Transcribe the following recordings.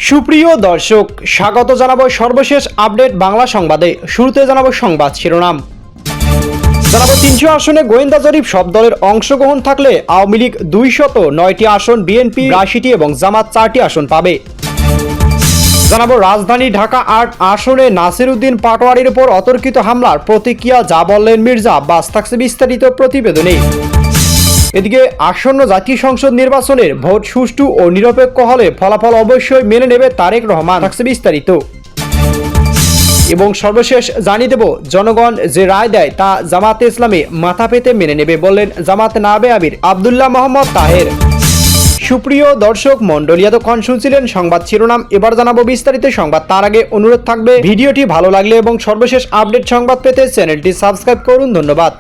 সুপ্রিয় দর্শক, স্বাগত জানাবো সর্বশেষ আপডেট বাংলা সংবাদে। শুরুতে জানাবো সংবাদ শিরোনাম। জানাবো 300 আসনে গোয়েন্দা জরিপ, সব দলের অংশগ্রহণ থাকলে আওয়ামী লীগ 209টি আসন, বিএনপি 82টি এবং জামাত 4টি আসন পাবে। জানাবো রাজধানী ঢাকা 8 আসনে নাসির উদ্দিন পাটোয়ারির উপর অতর্কিত হামলার প্রতিক্রিয়া, যা বললেন মির্জা আব্বাস, থাকছে বিস্তারিত প্রতিবেদনে। এদিকে আসন্ন জাতীয় সংসদ নির্বাচনের ভোট সুষ্ঠু ও নিরপেক্ষ হলে ফলাফল অবশ্যই মেনে নেবে তারেক রহমান, থাকছে বিস্তারিত। এবং সর্বশেষ জানিয়ে দেব, জনগণ যে রায় দেয় তা জামাতে ইসলামী মাথা পেতে মেনে নেবে, বললেন জামাত নায়েবে আমির আব্দুল্লাহ মোহাম্মদ তাহের। সুপ্রিয় দর্শক মন্ডলী, এতক্ষণ শুনছিলেন সংবাদ শিরোনাম। এবার জানাবো বিস্তারিত সংবাদ। তার আগে অনুরোধ থাকবে, ভিডিওটি ভালো লাগলে এবং সর্বশেষ আপডেট সংবাদ পেতে চ্যানেলটি সাবস্ক্রাইব করুন। ধন্যবাদ।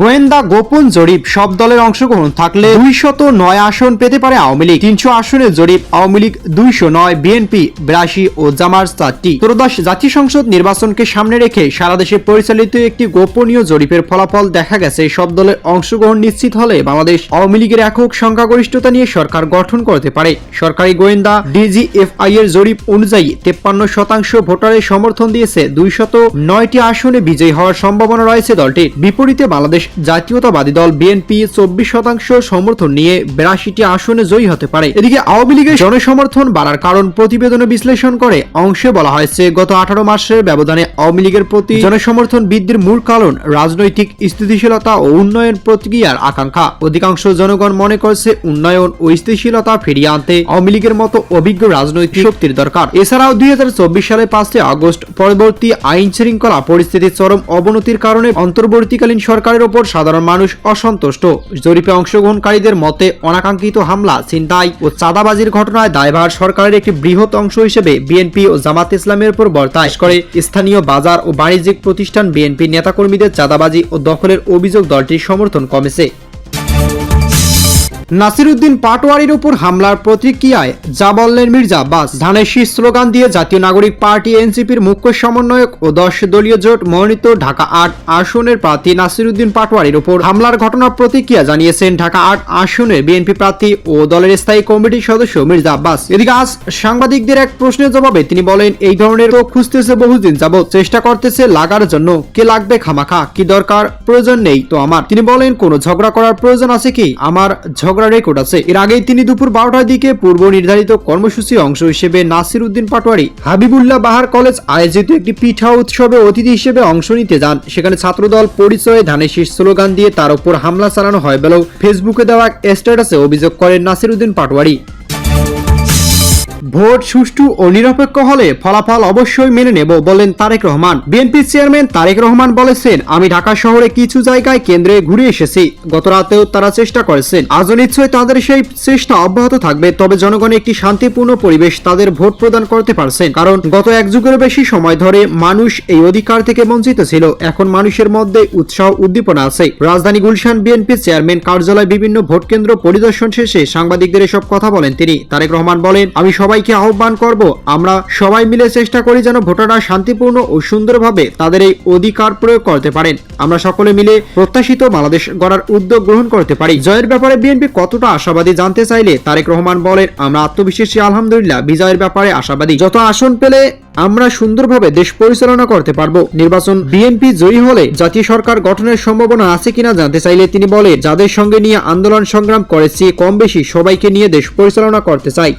গোয়েন্দা গোপন জরিপ, সব দলের অংশগ্রহণ থাকলে 209 আসন পেতে পারে আওয়ামী লীগ। 300 আসনের জরিপ, আওয়ামী লীগ 209, বিএনপি 82 ও জামাত 4টি। ত্রয়োদশ জাতীয় সংসদ নির্বাচনকে সামনে রেখে সারা দেশে পরিচালিত একটি গোপনীয় জরিপের ফলাফল দেখা গেছে, সব দলের অংশগ্রহণ নিশ্চিত হলে বাংলাদেশ আওয়ামী লীগের একক সংখ্যাগরিষ্ঠতা নিয়ে সরকার গঠন করতে পারে। সরকারি গোয়েন্দা ডিজিএফআই এর জরিপ অনুযায়ী 53% ভোটারের সমর্থন দিয়েছে 209টি আসনে বিজয়ী হওয়ার সম্ভাবনা রয়েছে দলটির। বিপরীতে বাংলাদেশ জাতীয়তাবাদী দল বিএনপি 24% সমর্থন নিয়ে 82টি আসনে জয়ী হতে পারে। এদিকে আওয়ামী লীগের জনসমর্থন বাড়ার কারণ প্রতিবেদনে বিশ্লেষণ করে অংশে বলা হয়েছে, গত 18 মাসের ব্যবধানে আওয়ামী লীগের প্রতি জনসমর্থন বৃদ্ধির মূল কারণ রাজনৈতিক স্থিতিশীলতা ও উন্নয়ন প্রক্রিয়ার আকাঙ্ক্ষা। অধিকাংশ জনগণ মনে করছে উন্নয়ন ও স্থিতিশীলতা ফিরিয়ে আনতে আওয়ামী লীগের মতো অভিজ্ঞ রাজনৈতিক শক্তির দরকার। এছাড়াও 2024 সালে 5 আগস্ট পরবর্তী আইন শৃঙ্খলা পরিস্থিতির চরম অবনতির কারণে অন্তর্বর্তীকালীন সরকারের উপর সাধারণ মানুষ অসন্তুষ্ট। জরিপে অংশগ্রহণকারীদের মতে অনাকাঙ্ক্ষিত হামলা, ছিনতাই ও চাঁদাবাজির ঘটনায় দায়ভার সরকারের একটি বৃহৎ অংশ হিসেবে বিএনপি ও জামাত ইসলামের উপর বর্তায় করে। স্থানীয় বাজার ও বাণিজ্যিক প্রতিষ্ঠান বিএনপি নেতাকর্মীদের চাঁদাবাজি ও দখলের অভিযোগ দলটির সমর্থন কমেছে। নাসির উদ্দিন পাটোয়ারির উপর হামলার প্রতিক্রিয়ায় যা বললেন মির্জা আব্বাস। ধানের শীষ স্লোগান দিয়ে জাতীয় নাগরিক পার্টি এনসিপির মুখ্য সমন্বয়ক ও 10 দলীয় জোট মনোনীত ঢাকা 8 আসনের প্রার্থী নাসির উদ্দিন পাটোয়ারির উপর হামলার ঘটনার প্রতিক্রিয়া জানিয়েছেন ঢাকা 8 আসনের বিএনপি প্রার্থী ও দলের স্থায়ী কমিটির সদস্য মির্জা আব্বাস। এদিকে আজ সাংবাদিকদের এক প্রশ্নের জবাবে তিনি বলেন, এই ধরনের তো খুঁজতেছে বহুদিন যাবত, চেষ্টা করতেছে লাগার জন্য। কে লাগবে খামাখা, কি দরকার, প্রয়োজন নেই তো আমার। তিনি বলেন, কোনো ঝগড়া করার প্রয়োজন আছে কি? আমার রেকর্ড আছে। এর আগেই তিনি দুপুর 12টার দিকে পূর্ব নির্ধারিত কর্মসূচির অংশ হিসেবে নাসির উদ্দিন পাটোয়ারি হাবিবুল্লাহ বাহার কলেজ আয়োজিত একটি পিঠা উৎসবে অতিথি হিসেবে অংশ নিতে যান। সেখানে ছাত্রদল পরিচয়ে ধানের শীষ স্লোগান দিয়ে তার উপর হামলা চালানো হয় বলেও ফেসবুকে দেওয়া স্ট্যাটাসে অভিযোগ করেন নাসির উদ্দিন পাটোয়ারি। ভোট সুষ্ঠু ও নিরপেক্ষ হলে ফলাফল অবশ্যই মেনে নেব, বলেন তারেক রহমান। বিএনপি চেয়ারম্যান তারেক রহমান বলেছেন, আমি ঢাকা শহরে কিছু জায়গায় কেন্দ্রে ঘুরে এসেছি, গত রাতেও তারা চেষ্টা করেছেন, আজও নিশ্চয়ই তাদের সেই চেষ্টা অব্যাহত থাকবে। তবে জনগণ একটি শান্তিপূর্ণ পরিবেশ তাদের ভোট প্রদান করতে পারছেন, কারণ গত 1 যুগের বেশি সময় ধরে মানুষ এই অধিকার থেকে বঞ্চিত ছিল। এখন মানুষের মধ্যে উৎসাহ উদ্দীপনা আছে। রাজধানী গুলশান বিএনপি চেয়ারম্যান কার্যালয়ে বিভিন্ন ভোট কেন্দ্র পরিদর্শন শেষে সাংবাদিকদের এসব কথা বলেন তিনি। তারেক রহমান বলেন, আমি সবাইকে আহ্বান করব, আমরা সবাই মিলে চেষ্টা করি যেন ভোটাররা শান্তিপূর্ণ ও সুন্দরভাবে তাদের এই অধিকার প্রয়োগ করতে পারেন। আমরা সকলে মিলে প্রত্যাশিত বাংলাদেশ গড়ার উদ্যোগ গ্রহণ করতে পারি। জয়ের ব্যাপারে বিএনপি কতটা আশাবাদী জানতে চাইলে তারেক রহমান বলেন, আমরা আত্মবিশ্বাসী, আলহামদুলিল্লাহ বিজয়ের ব্যাপারে আশাবাদী। যত আসন পেলে আমরা সুন্দরভাবে দেশ পরিচালনা করতে পারবো। নির্বাচন বিএনপি জয়ী হলে জাতীয় সরকার গঠনের সম্ভাবনা আছে কিনা জানতে চাইলে তিনি বলেন, যাদের সঙ্গে নিয়ে আন্দোলন সংগ্রাম করেছি কম বেশি সবাইকে নিয়ে দেশ পরিচালনা করতে চাই।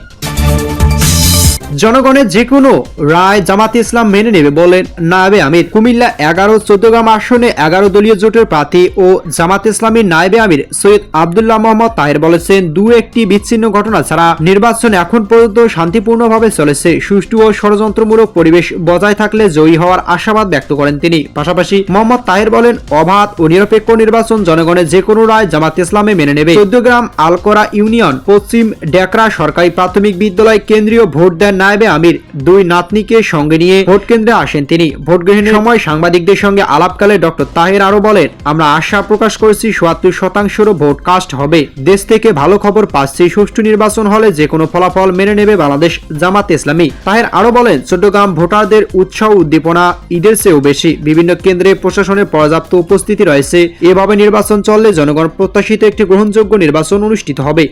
জনগণের যে কোনো রায় জামাতে ইসলাম মেনে নেবে, বলেন নায়েবে আমির। কুমিল্লা 11-14 আসনে 11 দলীয় জোটের প্রার্থী ও জামাতে ইসলামীর নায়েবে আমির সৈয়দ আব্দুল্লাহ মোহাম্মদ তাহের বলেছেন, একটি বিচ্ছিন্ন ঘটনা ছাড়া নির্বাচন এখন পর্যন্ত শান্তিপূর্ণভাবে চলেছে। সুষ্ঠু ও ষড়যন্ত্রমূলক পরিবেশ বজায় থাকলে জয়ী হওয়ার আশাবাদ ব্যক্ত করেন তিনি। পাশাপাশি মোহাম্মদ তাহের বলেন, অবাধ ও নিরপেক্ষ নির্বাচন জনগণের যে কোনো রায় জামাতে ইসলামে মেনে নেবে। 14 গ্রাম আলকোরা ইউনিয়ন পশ্চিম ডেকরা সরকারি প্রাথমিক বিদ্যালয় কেন্দ্রীয় ভোট দেন নায়েবে আমির 2 নাতনিকে সঙ্গে নিয়ে ভোট কেন্দ্রে আসেন তিনি। ভোট গ্রহণের সময় সাংবাদিকদের সঙ্গে আলাপকালে ডক্টর তাহের আরো বলেন, আমরা আশা প্রকাশ করেছি 77%-ও ভোট কাস্ট হবে। দেশ থেকে ভালো খবর পাচ্ছি, সুষ্ঠু নির্বাচন হলে যে কোনো ফলাফল মেনে নেবে বাংলাদেশ জামাত ইসলামী। তাহের আরো বলেন, চট্টগ্রাম ভোটারদের উৎসাহ উদ্দীপনা ঈদের চেয়েও বেশি। বিভিন্ন কেন্দ্রে প্রশাসনের পর্যাপ্ত উপস্থিতি রয়েছে। এভাবে নির্বাচন চললে জনগণ প্রত্যাশিত একটি গ্রহণযোগ্য নির্বাচন অনুষ্ঠিত হবে।